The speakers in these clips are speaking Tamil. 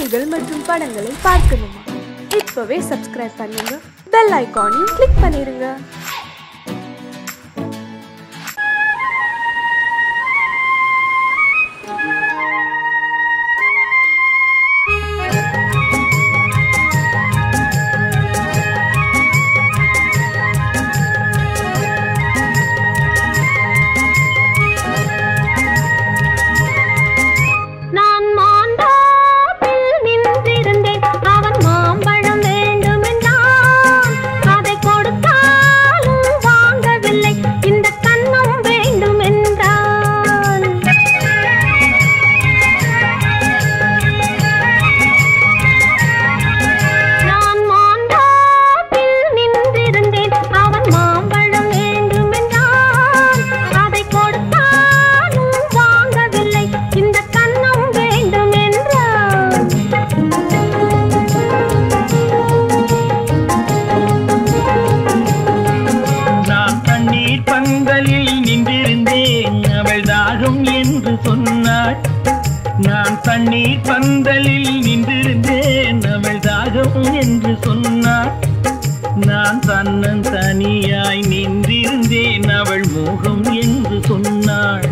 கதைகள் மற்றும் படங்களை பார்க்கணுமா? இப்பவே சப்ஸ்கிரைப் பண்ணுங்க, பெல் ஐகானையும் கிளிக் பண்ணிருங்க. நான் தண்ணீர் பந்தலில் நின்றிருந்தேன், அவள் தாகம் என்று சொன்னாள். நான் தன்னன் தனியாய் நின்றிருந்தேன், அவள் மோகம் என்று சொன்னாள்.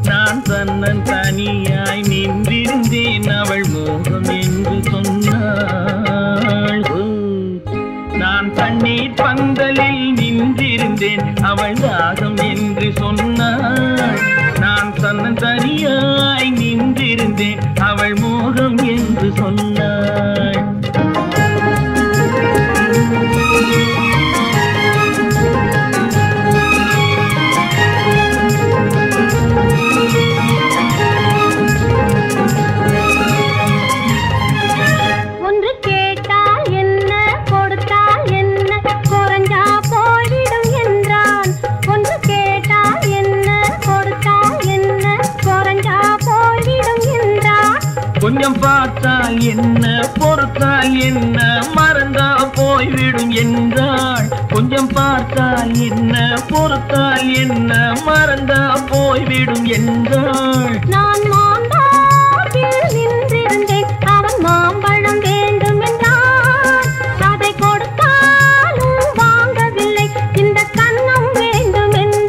நான் தன்னன் தனியாய் நின்றிருந்தேன், அவள் மோகம் என்று சொன்னாள். நான் தண்ணீர் பந்தலில் நின்றிருந்தேன், அவள் தாகம் என்று சொன்னாள். நான் தன்னன் தனியாய் நின்றிருந்தேன், அவள் மோகம் என்று சொன்னாள். ஒன்று கேட்டால் என்ன, கொடுத்தால் என்ன, குறைஞ்சா போய்விடும் என்றான். ஒன்று கேட்டால் என்ன, கொடுத்தால் என்ன, குறைஞ்சா போய்விடும் என்றான். கொஞ்சம் பார்த்தால் என்ன, பொறுத்தால் என்ன, மறந்தா போய்விடும் என்றாள். கொஞ்சம் பார்த்தால் என்ன, பொறுத்தால் என்ன, மறந்தா போய்விடும் என்றாள். நான் மாம்பழத்தில் நின்றிருந்தேன், அவன் மாம்பழம் வேண்டும் என்றான். அதை கொடுத்தாலும் வாங்கவில்லை, இந்த கன்னம் வேண்டும் என்றான்.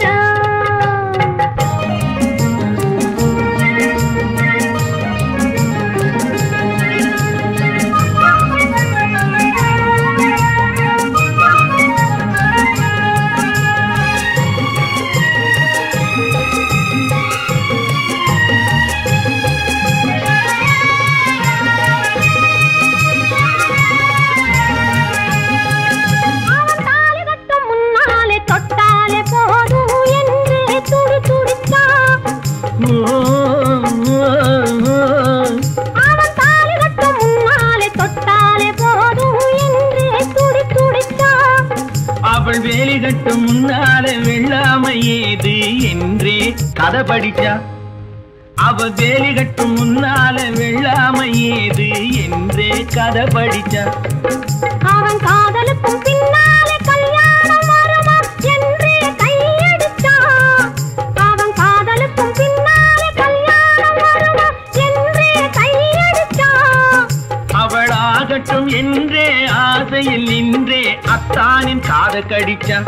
அவள் வேலி கட்டும் முன்னாலே வெள்ளாமை ஏது என்றே கதை படிச்சா. அவள் வேலி கட்டும் முன்னாலே வெள்ளாமை ஏது என்றே கதை படிச்சா. அவன் காதலுக்கும் பின்னாலே கல்யாணம் வருமா என்றே கையடிச்சா. அவன் காதலுக்கும் பின்னாலே கல்யாணம் வருமா என்றே கையடிச்சா. அவள் ஆகட்டும் என்றே ஆசையில் நின்றே அத்தானின் காதை கடிச்சா.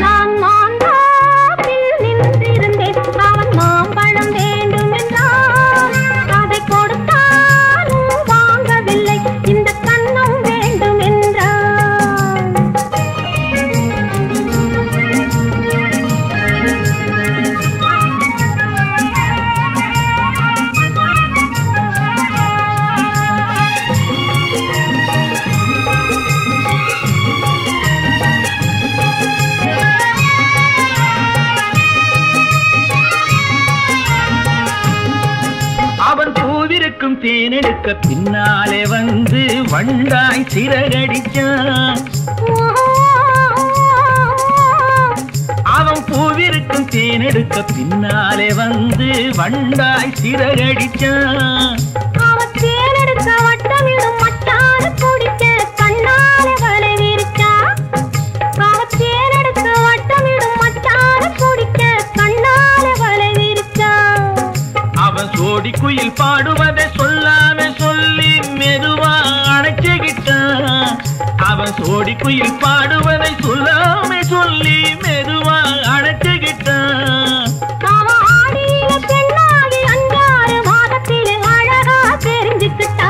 நான் மாம்பழத்தில் நின்றிருந்தேன், அவன் மாம்பழம் வேண்டும் என்றான். அதை கொடுத்தாலும் வாங்கவில்லை, இந்த கன்னம் வேண்டும் என்றான். அவன் பூவிருக்கும் தேனெடுக்க பின்னாலே வந்து வண்டாய் சிறகடிச்சான். அவன் பூவிருக்கும் தேனெடுக்க பின்னாலே வந்து வண்டாய் சிறகடிச்சான். அவன் தேனெடுக்க வட்டமிடும் மட்டாறு குடிக்க கண்ணாலே வலை விரிச்சா. அவன் பாடுவதை சொல்லாம சொல்லி மெதுவா அணைச்சுக்கிட்டான். அவன் சோடி குயில் பாடுவதை சொல்லாம சொல்லி மெதுவா அணைச்சுக்கிட்டான். பெண்ணாகி 5-6 மாதத்தில் அழகா தெரிஞ்சுக்கிட்டான்.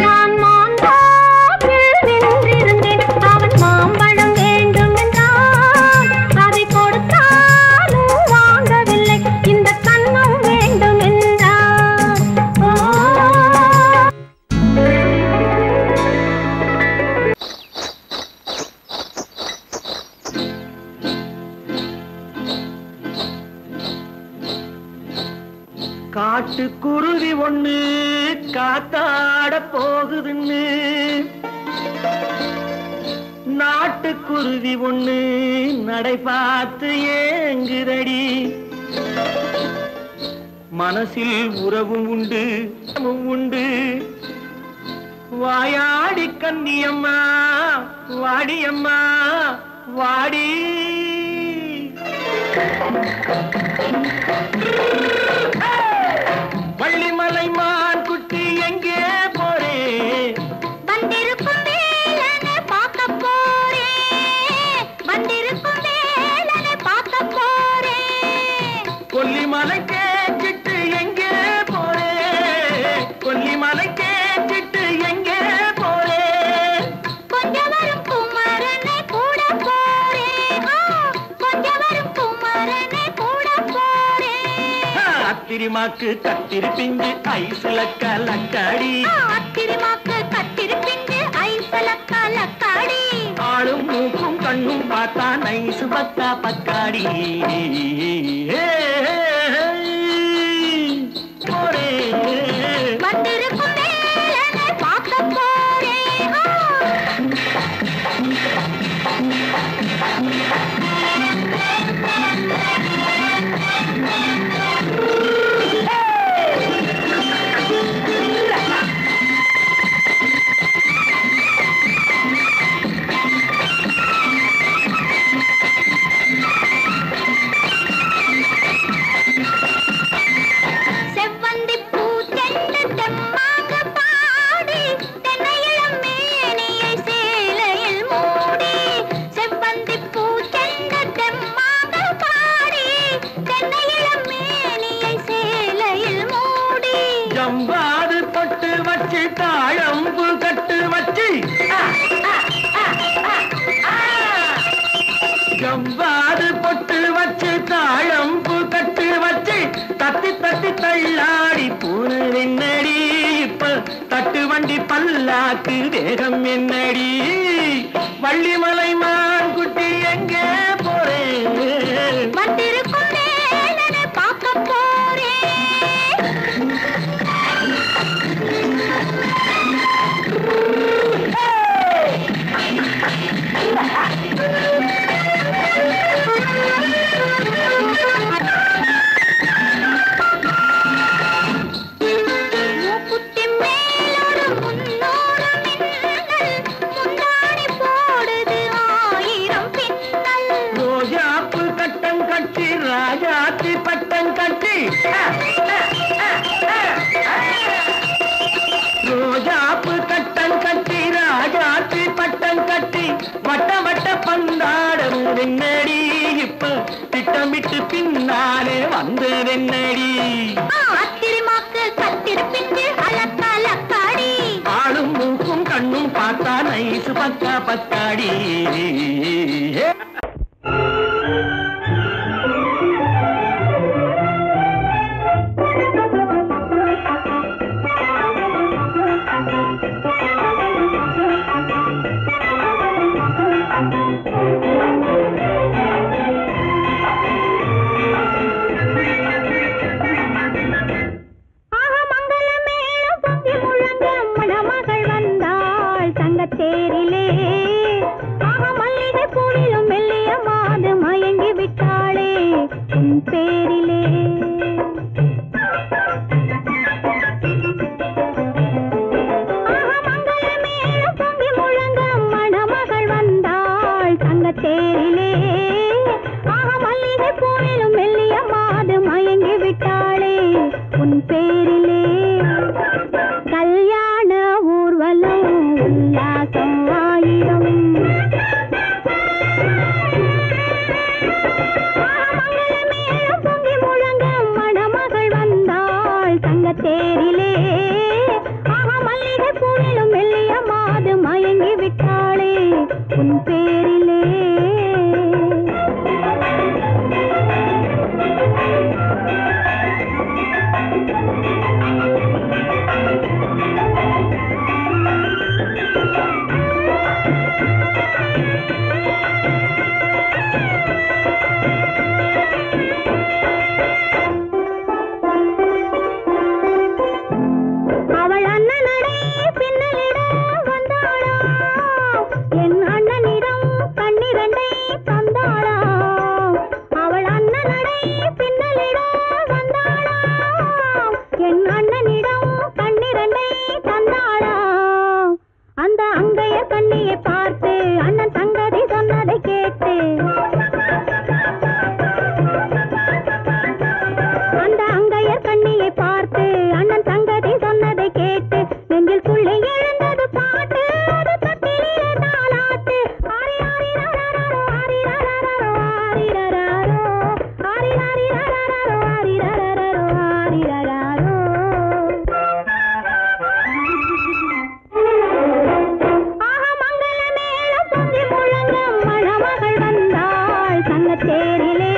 நான் மாந்தாப்பில் நின்றிருந்தேன். அவன் மாம்பழம் வேண்டும் என்றான். அதை கொடுத்தாலும் வாங்கவில்லை. இந்த கண்ணம் வேண்டும் என்றான். காட்டுக்குருவி ஒண்ணு காத்தாட போகுதுன்னு நாட்டுக்குருவி ஒண்ணு நடை பார்த்து ஏங்குதடி. மனசில் உறவும் உண்டு உண்டு. வாயாடி கன்னியம்மா வாடியம்மா வாடி. வள்ளிமலை மான் குட்டி எங்கே போறே? வந்திருக்கும் வேலனை பார்க்க போறேன். வந்திருக்கும் வேலனை பார்க்க போறேன். கொல்லிமலை கேட்டுட்டு எங்கே போறே? கொல்லிமலை கேட்டுட்டு எங்கே போறே? கொஞ்சம் வரும் குமரனை கூட போறேன். கொஞ்சம் வரும் குமரனை கூட போறேன். அத்திரிமாக்கு கத்திரி பிஞ்சு ஐசுல கலக்காடி. அத்திரிமாக்கு கத்திரி பிஞ்சு ஐசுல கலக்காடி. ஆளும் மூக்கும் கண்ணும் பார்த்தா நைசு பக்கா பக்காடி. போரே வந்திருக்கும் வேலனை பார்க்க போறேன். செவ்வந்தி பூ தென்று தெம்மாக பாடி தென்னையிளம் மேனியை சேலையில் மூடி. செவ்வந்தி பூ தென்று தெம்மாக பாடி தென்னையிளம் மேனியை சேலையில் மூடி. ஜம்பாது பொட்டு வச்சு தாழம்பு கட்டு வச்சு. ஜம்பாது பொட்டு வச்சு தாழம்பு கட்டு வச்சு தட்டி தட்டி தள்ளாடி பூனு என்னடி. இப்ப தட்டு வண்டி பல்லாக்கு வேகம் என்னடி. வள்ளிமலை மான் குட்டி எங்கே போறேன்? வந்திருக்கும் வேலனை பார்க்க போறேன். மூக்குத்தி மேலோடு முன்னோடு மின்னல். முந்தாடி போடுது 1000 பின்னல். ரோஜாப்பு கட்டம் கட்டி ராஜாத்தி பட்டம் கட்டி. ரோஜாப்பு கட்டம் கட்டி ராஜாத்தி பட்டம் கட்டி வட்ட வட்ட பந்தாடம் வெண்ணடி. இப்ப திட்டமிட்டு பின்னாலே வந்து வெண்ணடி. அத்திரிமாக்கு கத்திரி பிஞ்சு அலக்காடி. ஆளும் மூக்கும் கண்ணும் பார்த்தா நைசு பக்கா பக்காடி. தேரிலே மல்லிகை பூவிலும் முத்தமிட வந்தாளாம் என் அண்ணனிடம் கண்ணிரண்டை தந்தாளாம் அந்த அங்கைய கண்ணியை பார்த்து அண்ணன் சங்கதி சொன்னதை கேட்டு அந்த அங்கையர் கண்ணியை பார்த்து அண்ணன் சங்கதி சொன்னதை கேட்டு நெஞ்சில் புள்ளி எழுந்தது பாட்டு அது தட்டிலே தாலாட்டு ஆரி ஆரி ரரரரோ ஆரி ரரரரோ ஆரி ரரரோ ஆரி ஆரி ரரரரோ ஆரி ரரரரோ ஆரி ரரரோ ஆஹா மங்கள மேளம் பொங்கி முழங்க மணமகள் வந்தாள் சங்கத்தேரிலே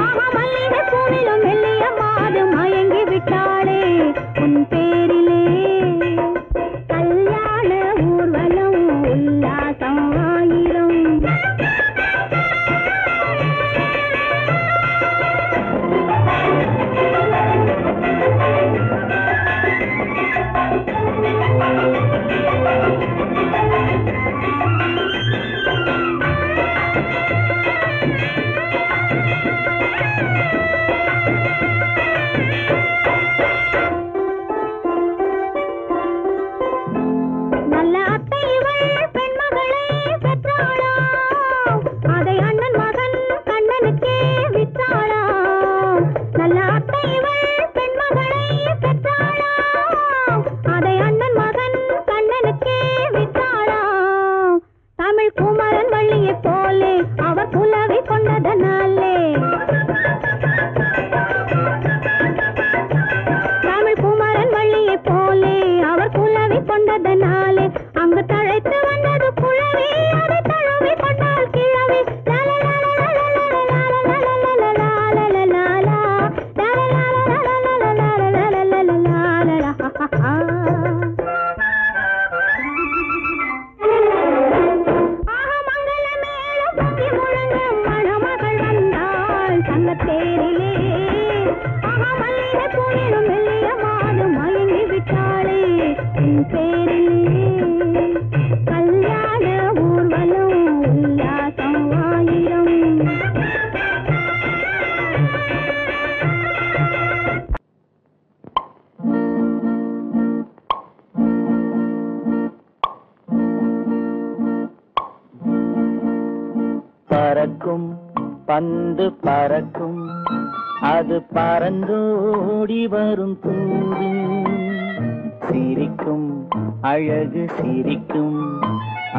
ஆஹா மல்லிகை பூவிலும் மெல்லிய மாது மயங்கி விட்டாளே உன் பேரிலே கல்யாண ஊர்வலம் உல்லாசம் ஆயிரம் நல்ல அத்தை இவள் பெண்மகளை பெற்றாளாம் அதை அண்ணன் மகன் கண்ணனுக்கே விற்றாளாம் நல்ல அத்தை இவள் பெண்மகளை பெற்றாளாம் அதை அண்ணன் மகன் கண்ணனுக்கே விற்றாளாம் தமிழ் குமரன் வள்ளியைப் போலே அவர் புலவி கொண்டதனாலே தமிழ் குமரன் வள்ளியைப் போலே அவர் புலவி கொண்டதனாலே அங்கு தழைத்து வந்தது குழவி அதை தழுவி கொண்டால் கிழவி மணமகள் வந்தாள் சங்கத்தேரிலே ஆஹா மல்லிகை பூவிலும் மெல்லிய மாது மயங்கி விட்டாளே உன் பேரிலே கல்யாண ஊர்வலம் உல்லாசம் ஆயிரம் பறக்கும் பந்து பறக்கும் அது பறந்தோடி வரும் தூது சிரிக்கும் அழகு சிரிக்கும்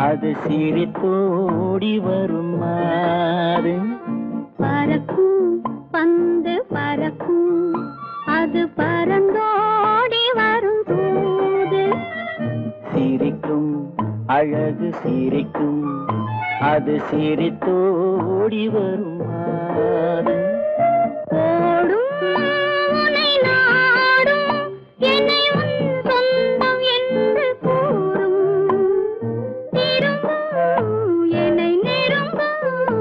அது சிரித்தோடி வரும் மாறு பறக்கும் பந்து பறக்கும் அது பறந்தோடி வரும் தூது சிரிக்கும் அழகு சிரிக்கும் அது சிரித்தோடி வரும் மாறு ஓடும் உன்னை நாடும் என்னை உன் சொந்தம் என்று கூறும் திரும்பும் என்னை நெருங்கும்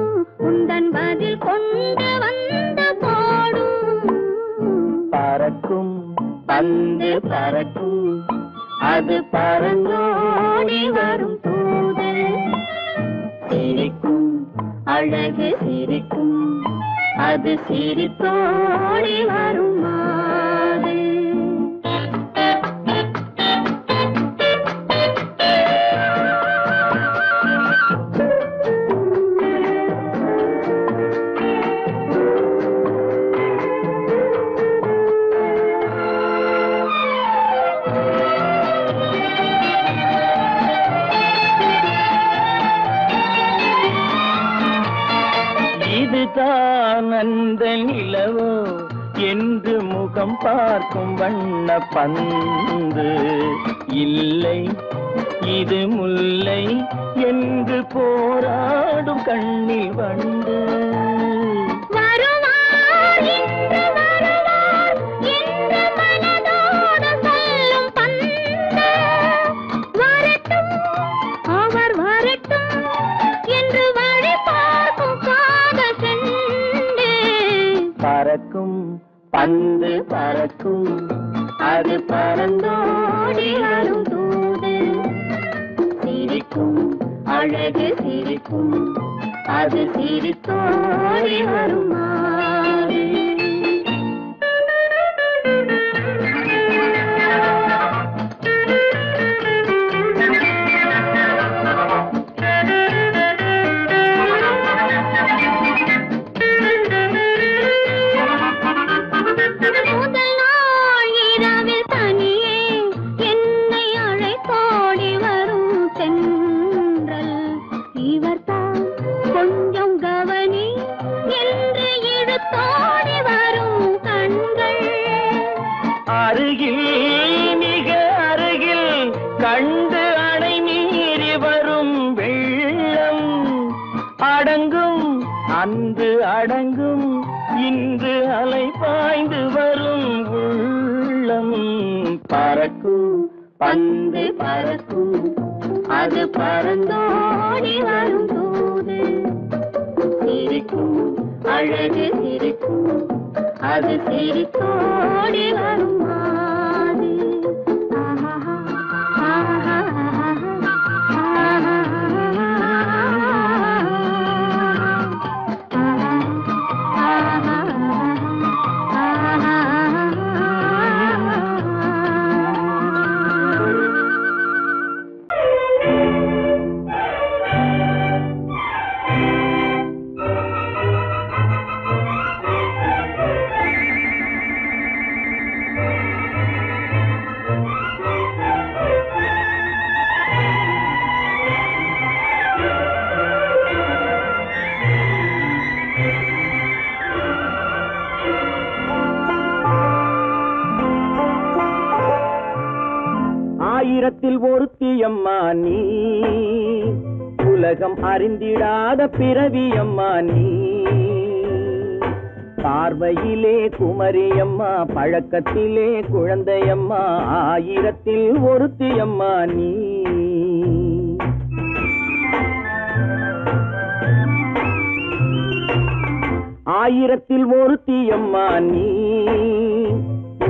உந்தன் பதில் கொண்டு வந்து போடும் பறக்கும் பந்து பறக்கும் அது பறந்தோடி வரும் தூது சிரிக்கும் அழகு சிரிக்கும் அது சிரித்தோடி வரும் மாது இதுதான் அந்த நிலவோ என்று முகம் பார்க்கும் வண்ண பந்து இல்லை இது முல்லை என்று போராடும் கண்ணில் வண்டு வருவார் இன்று வருவார் என்று மனதோடு சொல்லும் பந்து வரட்டும் அவர் வரட்டும் என்று வழி பார்க்கும் காதல் செண்டு பறக்கும் பந்து பறக்கும் அது பறந்தோடி வரும் தூது சிரிக்கும் அழகு சிரிக்கும் அது சிரித்தோடி வரும் மாறு அன்று அடங்கும் இன்று அலை பாய்ந்து வரும் உள்ளம் பறக்கும் பந்து பறக்கும் அது பறந்தோடி வரும் போது சிரிக்கும் அழகு சிரிக்கும் அது சிரித்தோடி வரும் மாது ஆயிரத்தில் ஒருத்தியம்மா நீ உலகம் அறிந்திடாத பிறவியம்மா நீ பார்வையிலே குமரியம்மா பழக்கத்திலே குழந்தையம்மா ஆயிரத்தில் ஒருத்தியம்மா நீ ஆயிரத்தில் ஒருத்தியம்மா நீ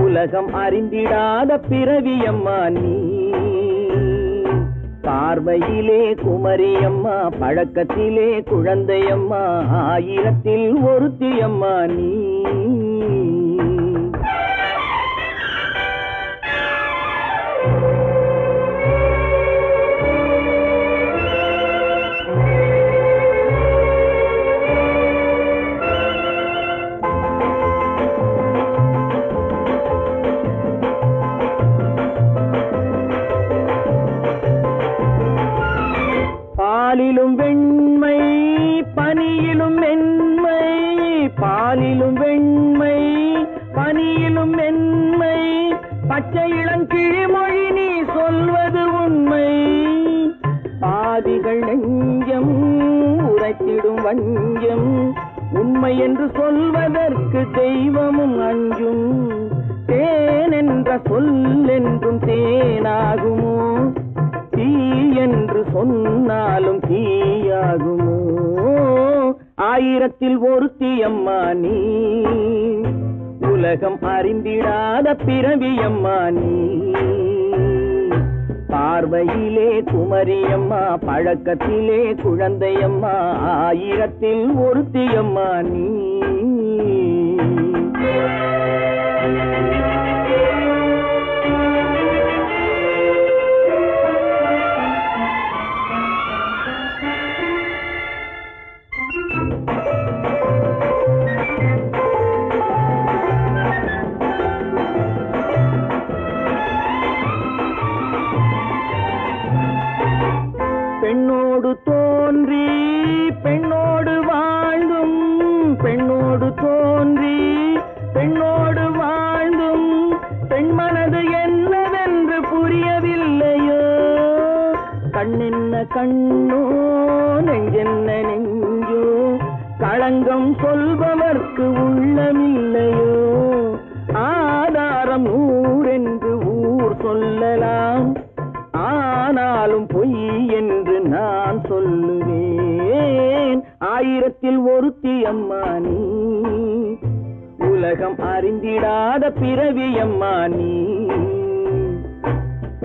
உலகம் அறிந்திடாத பிறவியம்மா நீ பார்வையிலே குமரியம்மா பழக்கத்திலே குழந்தையம்மா ஆயிரத்தில் ஒருத்தியம்மா நீ பாலிலும் வெண்மை பனியிலும் மென்மை பாலிலும் வெண்மை பனியிலும் மென்மை பச்சை இளங்கிழிமொழி நீ சொல்வது உண்மை பாதிகள் நெஞ்சம் உரைத்திடும் வஞ்சம் உண்மை என்று சொல்வதற்கு தெய்வமும் அஞ்சும் தேன் என்ற சொல் என்றும் தேனாகுமோ தீ என்று சொன்னாலும் தீயாகுமோ ஆயிரத்தில் ஒருத்தியம்மா நீ உலகம் அறிந்திடாத பிறவியம்மா நீ பார்வையிலே குமரியம்மா பழக்கத்திலே குழந்தையம்மா ஆயிரத்தில் ஒருத்தியம்மா நீ பெண்ணோடு தோன்றி பெண்ணோடு வாழ்ந்தும் பெண்ணோடு தோன்றி பெண்ணோடு வாழ்ந்தும் பெண் மனது என்னவென்று புரியவில்லையோ கண்ணென்ன கண்ணோ நெஞ்சென்ன நெஞ்சோ களங்கம் சொல்பவர்க்கு உள்ளமில்லையோ ஆதாரம் நூறென்று ஊர் சொல்லலாம் ஆனாலும் பொய் என்று நான் சொல்லுவேன் ஆயிரத்தில் ஒருத்தியம்மா நீ உலகம் அறிந்திடாத பிறவியம்மா நீ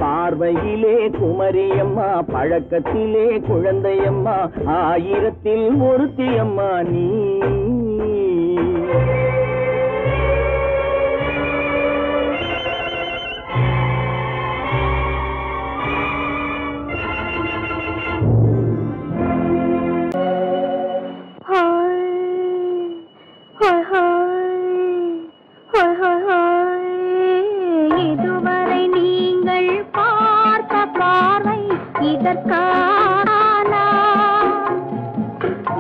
பார்வையிலே குமரியம்மா பழக்கத்திலே குழந்தையம்மா ஆயிரத்தில் ஒருத்தியம்மா நீ இதுவரை நீங்கள் பார்த்த பார்வை இதற்கானா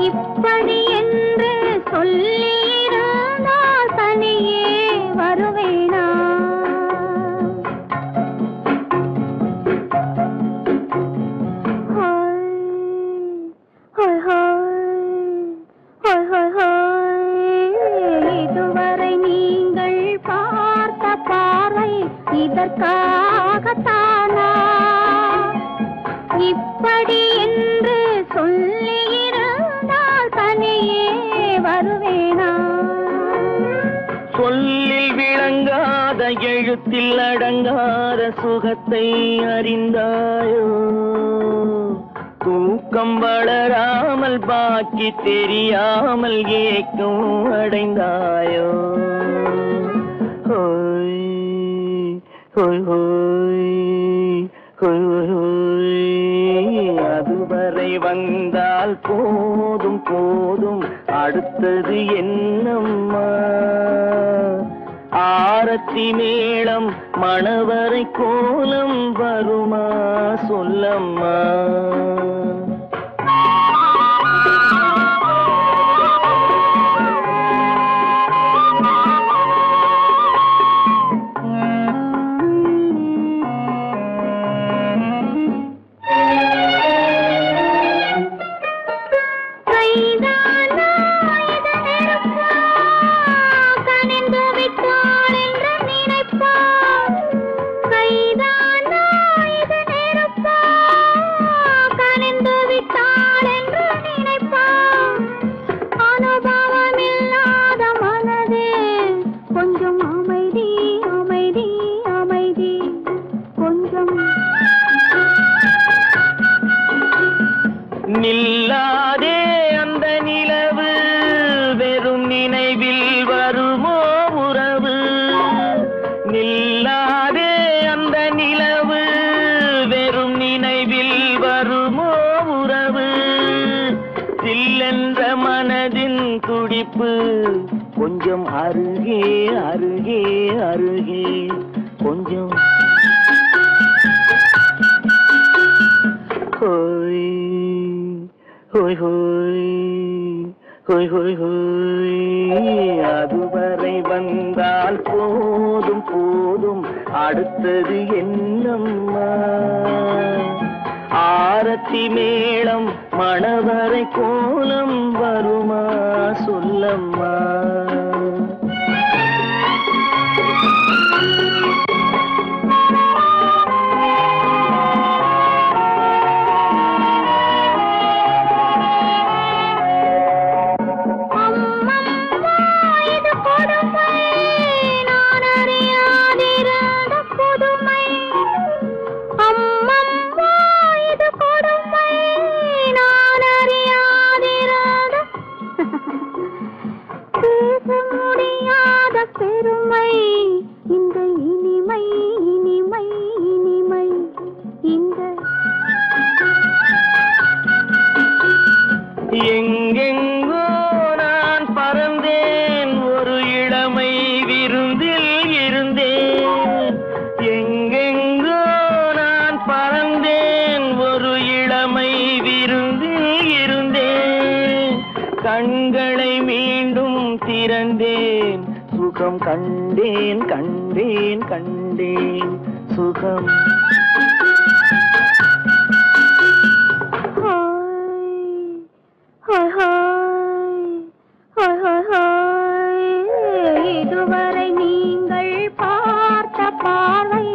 இப்படி என்று சொல்லியிருந்தால் தனியே வருவேனா ஹாய் ஹாய் ஹாய் ஹாய் இதற்காகத்தானா இப்படி என்று சொல்லியிருந்தால் தனியே வருவேனா? சொல்லில் விளங்காத எழுத்தில் அடங்காத சுகத்தை அறிந்தாயோ? தூக்கம் வளராமல் பாக்கி தெரியாமல் ஏக்கம் அடைந்தாயோ? ஹோய் ஹோய் ஹோய் ஹோய் ஹோய். அதுவரை வந்தால் போதும் போதும், அடுத்தது என்னம்மா? ஆரத்தி மேளம் மணவரை கோலம் வருமா சொல்லம்மா? நில்லாதே அந்த நிலவு, வெறும் நினைவில் வருமோ உறவு? நில்லாதே அந்த நிலவு, வெறும் நினைவில் வருமோ உறவு? சில்லென்ற மனதின் துடிப்பு கொஞ்சம் அருகே அருகே அருகே கொஞ்சம். ஹோய் ஹோய் ஹோய் ஹோய் ஹோய் ஹோய். அதுவரை வந்தால் போதும் போதும், அடுத்தது என்னம்மா? ஆரத்தி மேளம் மணவரை கோலம் வருமா சொல்லம்மா? எங்கெங்கோ நான் பறந்தேன், ஒரு இளமை விருந்தில் இருந்தேன். எங்கெங்கோ நான் பறந்தேன், ஒரு இளமை விருந்தில் இருந்தேன். கண்களை மீண்டும் திறந்தேன், சுகம் கண்டேன் கண்டேன் கண்டேன் சுகம். இதுவரை நீங்கள் பார்த்த பார்வை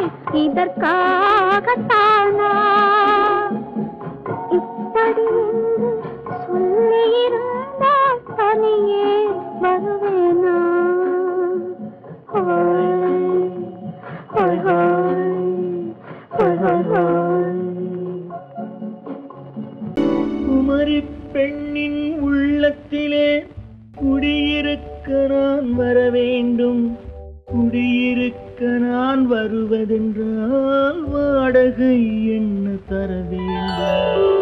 இதற்காகத்தானா இப்படி என்று சொல்லியிருந்தால் தனியே வருவேனா? குமரி பெண்ணின் உள்ளத்திலே குடியிருக்க நான் வர வேண்டும். குடியிருக்க நான் வருவதென்றால் வாடகை என்ன தர வேண்டும்?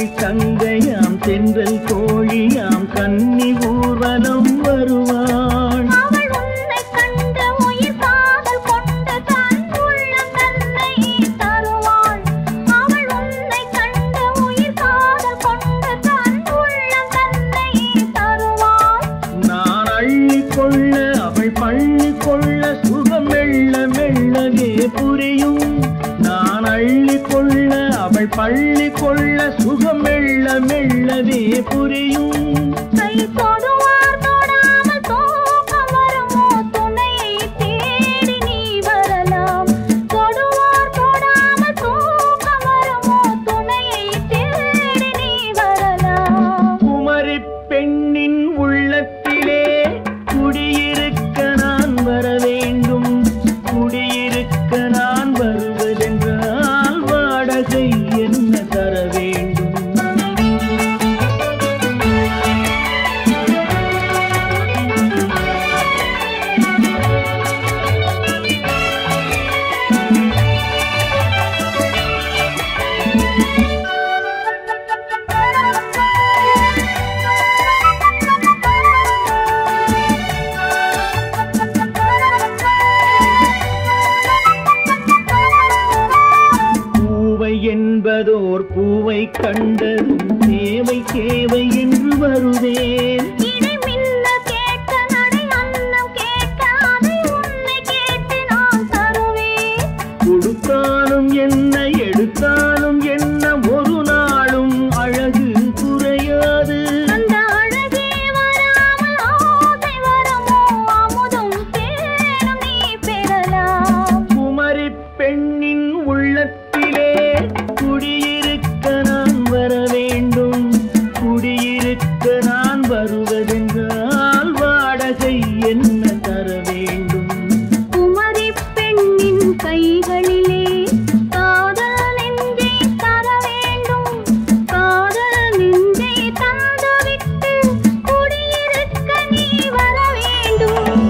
அவள் தங்கையாம் தென்றல் கோழியாம் கன்னி ஊர்வலம் வருவாள். அவள் உன்னை கண்டு உயிர் காதல் கொண்டு தன் உள்ளம் தன்னை தருவாள். அவள் உன்னை கண்டு உயிர் காதல் கொண்டு தன் உள்ளம் தன்னை தருவாள். நான் அள்ளி கொள்ள அவள் பள்ளி கொள்ள சுகம் மெல்ல மெல்லவே புரியும். நான் அள்ளி கொள்ள அவள் பள்ளி கொள்ள சுகம் மெல்ல மெல்லவே புரியும். கை தொடுவார் தொடாமல் தூக்கம் வருமோ துணையை தேடி நீ வரலாம். தொடுவார் தொடாமல் தூக்கம் வருமோ துணையை தேடி நீ வரலாம். குமரி பெண்ணின் உள்ளத்திலே குடியிருக்க நான் வர வேண்டும். குடியிருக்க நான் வருவதென்றால் வாடகை என்ன தர வேண்டும்? பூவை என்பதோர் பூவை கண்டதும் தேவை தேவை என்று வருவேன். இடை மின்ன கேட்க நடை அன்னம் கேட்க அதை உன்னை கேட்டு நான் தருவேன். கொடுத்தாலும் என்ன எடுத்தாலும் என்ன ஒரு நாளும் அழகு குறையாது. அந்த அழகே வராமல் ஆசை வரமோ அமுதும் தேனும் நீ பெறலாம். குமரி பெண்ணின் உள்ளத்திலே குடியிருக்க நான் வர வேண்டும். குடியிருக்க நான் வருவதென்றால் வாடகை என்ன தர வேண்டும்? குமரி பெண்ணின் கைகளிலே காதல் நெஞ்சை தர வேண்டும். காதல் நெஞ்சை தந்துவிட்டு குடியிருக்க நீ வர வேண்டும்.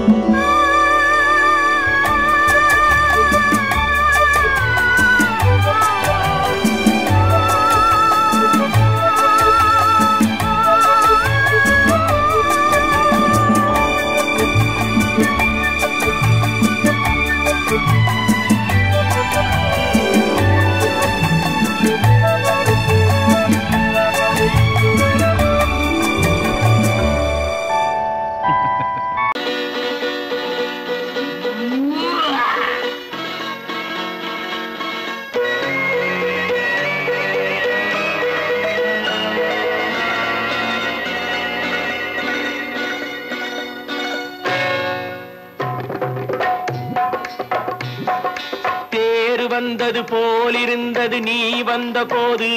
தேர் வந்தது போலிருந்தது நீ வந்த போது.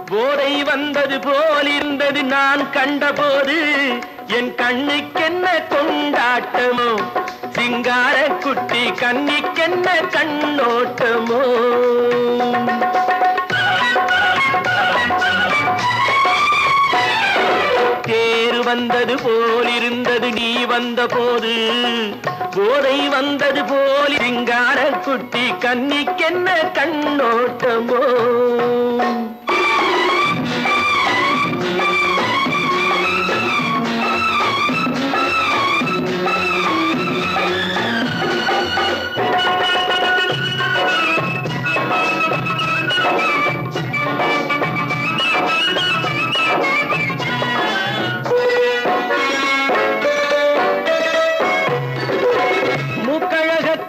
போதை வந்தது போலிருந்தது நான் கண்டபோது. என் கண்ணுக்கென்ன கொண்டாட்டமோ சிங்கார குட்டி கண்ணிக்கென்ன கண்ணோட்டமோ. தேர் வந்தது போலிருந்தது நீ வந்த போது. போதை வந்தது போல் சிங்கார குட்டி கண்ணிக்கென்ன கண்ணோட்டமோ.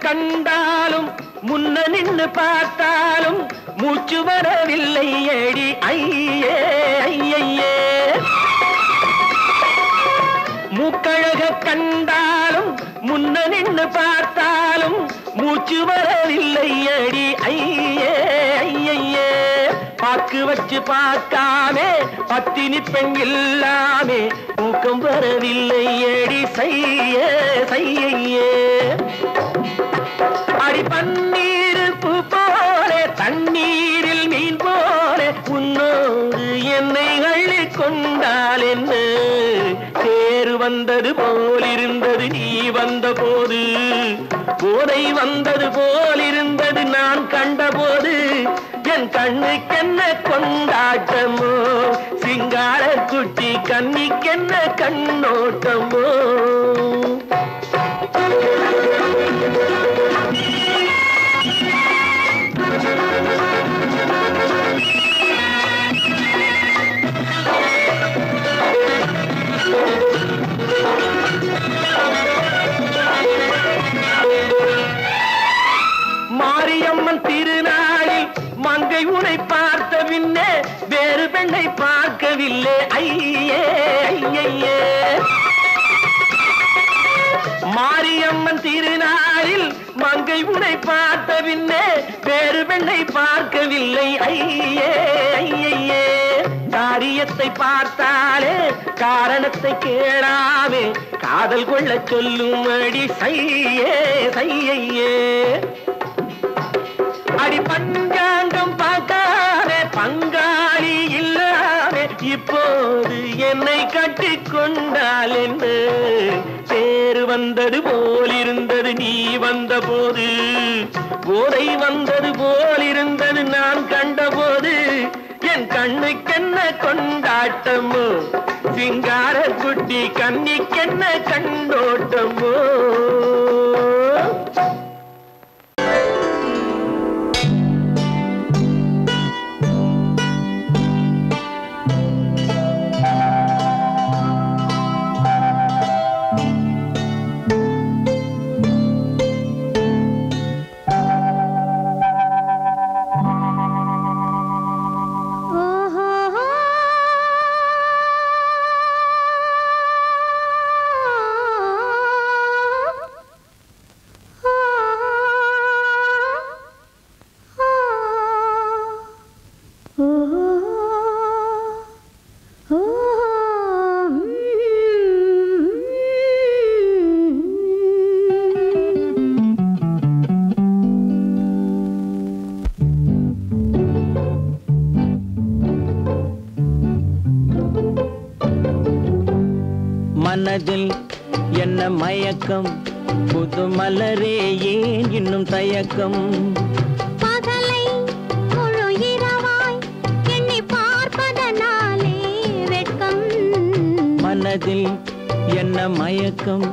கண்டாலும் முன்ன நின்னு பார்த்தாலும் மூச்சு வரவில்லை ஏடி ஐயே ஐயே. மூக்கழக கண்டாலும் முன்ன நின்னு பார்த்தாலும் மூச்சு வரவில்லை ஏடி ஐயே ஐயே. பாக்கு வச்சு பார்க்காமே பத்தினி பெண் இல்லாமே தூக்கம் வரவில்லை ஏடி செய்ய செய்யே. அடி பன்னீர் பூ போல தண்ணீரில் மீன் போல உன்னோடு என்னை அள்ளி கொண்டால் என்ன. தேர் வந்தது போலிருந்தது நீ வந்த போது. போதை வந்தது போலிருந்தது நான் கண்டபோது. என் கண்ணுக்கென்ன கொண்டாட்டமோ சிங்கார குட்டி கண்ணிக்கென்ன கண்ணோட்டமோ மாரியம்மன் திருநாளில் மங்கை உனை பார்த்த பின்னே வேறு பெண்ணை பார்க்கவில்லை ஐயே ஐயே மாரியம்மன் திருநாளில் மங்கை உனை பார்த்த பின்னே வேறு பெண்ணை பார்க்கவில்லை ஐயே ஐயே காரியத்தை பார்த்தாலே காரணத்தை கேளாமே காதல் கொள்ள சொல்லும்படி சையே சையே அடி பஞ்சாங்கம் பார்க்காதே பங்காளி இல்லாமே இப்போது என்னை கட்டிக்கொண்டால் என்ன பேரு வந்தது போலிருந்தது நீ வந்த போது போதை வந்தது போலிருந்தது நான் கண்டபோது என் கண்ணுக்கென்ன கொண்டாட்டமோ சிங்கார குட்டி கண்ணிக்கென்ன கண்ணோட்டமோ மனதில் என்ன மயக்கம் புது மலரே ஏன் இன்னும் தயக்கம் பகலை முழு இரவாய் எண்ணி பார்ப்பதனாலே வெட்கம் மனதில் என்ன மயக்கம்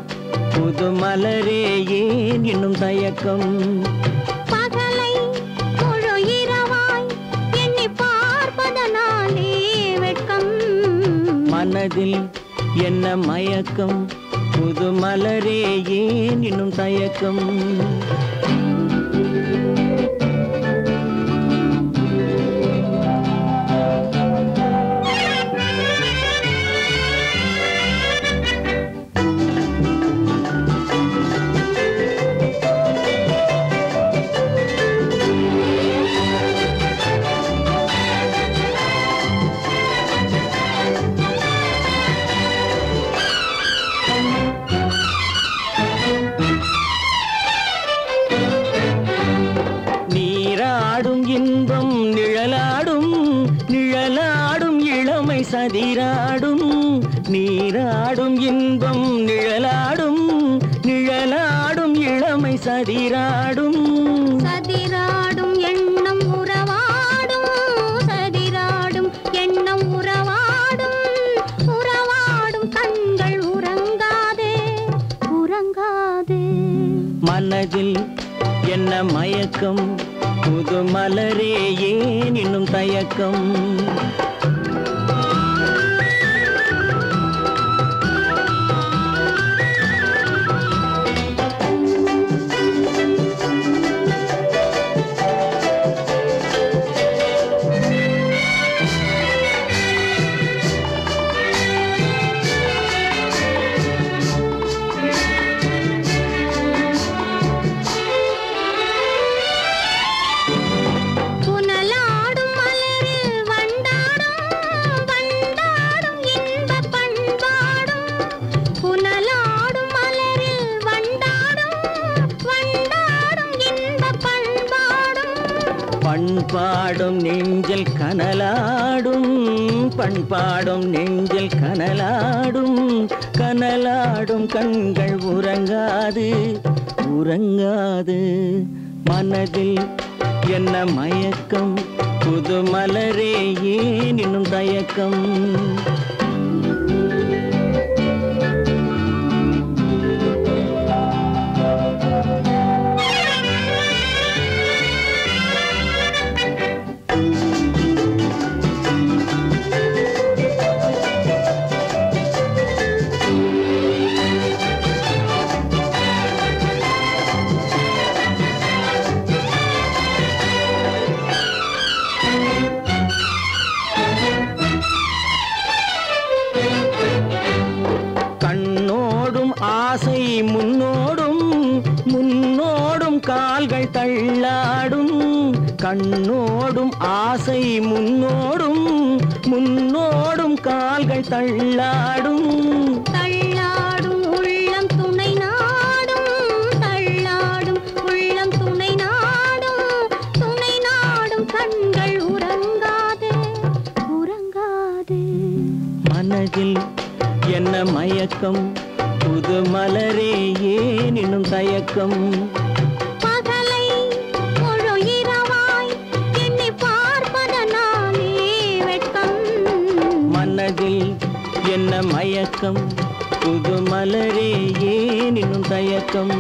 புது மலரே ஏன் இன்னும் தயக்கம் பகலை முழு இரவாய் எண்ணி பார்ப்பதனாலே வெட்கம் மனதில் என்ன மயக்கம் புது மலரே ஏன் இன்னும் தயக்கம் சதிராடும் நீராடும் இன்பம் நிழலாடும் நிழலாடும் இளமை சதிராடும் சதிராடும் எண்ணம் உறவாடும் சதிராடும் எண்ணம் உறவாடும் உறவாடும் கண்கள் உறங்காதே உறங்காதே மனதில் என்ன மயக்கம் புது மலரே ஏன் இன்னும் தயக்கம் பண்பாடும் நெஞ்சில் கனலாடும் பண்பாடும் நெஞ்சில் கனலாடும் கனலாடும் கண்கள் உறங்காது உறங்காது மனதில் என்ன மயக்கம் புது மலரே ஏன் இன்னும் தயக்கம் ஆசை முன்னோடும் முன்னோடும் கால்கள் தள்ளாடும் கண்ணோடும் ஆசை முன்னோடும் முன்னோடும் கால்கள் தள்ளாடும் தள்ளாடும் உள்ளம் துணை நாடும் தள்ளாடும் உள்ளம் துணை நாடும் கண்கள் உறங்காது உறங்காது மனதில் என்ன மயக்கம் புது மலரே ஏன் இன்னும் தயக்கம் பகலை முழு இரவாய் என்னை பார்ப்பதனாலே வெட்கம் மனதில் என்ன மயக்கம் புது மலரே ஏன் இன்னும் தயக்கம்